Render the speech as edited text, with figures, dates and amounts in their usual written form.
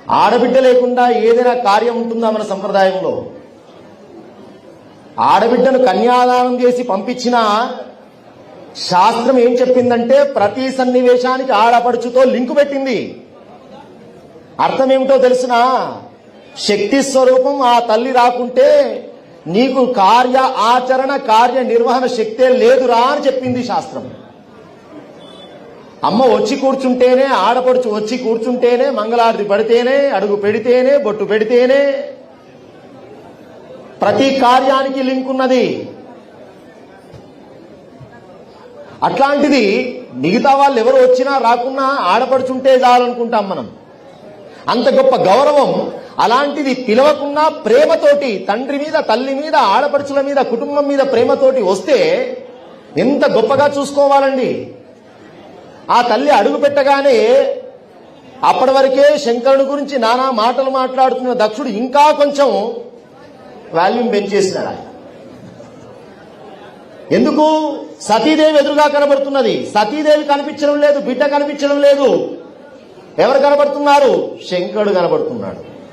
ఆడబిడ్డ లేకుండా ఏదైనా కార్యం ఉంటుందా మన సంప్రదాయంలో? ఆడబిడ్డను కన్యాదానం చేసి పంపించిన శాస్త్రం ఏం చెప్పిందంటే ప్రతి సన్నివేశానికి ఆడపడుచుతో లింకు పెట్టింది. అర్థం ఏమిటో తెలుసునా? శక్తి స్వరూపం ఆ తల్లి రాకుంటే నీకు కార్య ఆచరణ కార్య నిర్వహణ శక్తే లేదురా అని చెప్పింది శాస్త్రం. అమ్మ వచ్చి కూర్చుంటేనే, ఆడపడుచు వచ్చి కూర్చుంటేనే, మంగళారతి పడితేనే, అడుగు పెడితేనే, బొట్టు పెడితేనే ప్రతి కార్యానికి లింక్ ఉన్నది. అట్లాంటిది మిగతా వాళ్ళు ఎవరు వచ్చినా రాకున్నా ఆడపడుచుంటే చాలనుకుంటాం మనం. అంత గొప్ప గౌరవం. అలాంటిది పిలవకున్నా ప్రేమతోటి తండ్రి మీద, తల్లి మీద, ఆడపడుచుల మీద, కుటుంబం మీద ప్రేమతోటి వస్తే ఎంత గొప్పగా చూసుకోవాలండి. ఆ తల్లి అడుగు పెట్టగానే అప్పటి వరకే శంకరుడి గురించి నానా మాటలు మాట్లాడుతున్న దక్షుడు ఇంకా కొంచెం వాల్యూమ్ పెంచేసినాడు. ఎందుకు? సతీదేవి ఎదురుగా కనబడుతున్నది. సతీదేవి కనిపించడం లేదు, బిడ్డ కనిపించడం లేదు. ఎవరు కనబడుతున్నారు? శంకరుడు కనబడుతున్నాడు.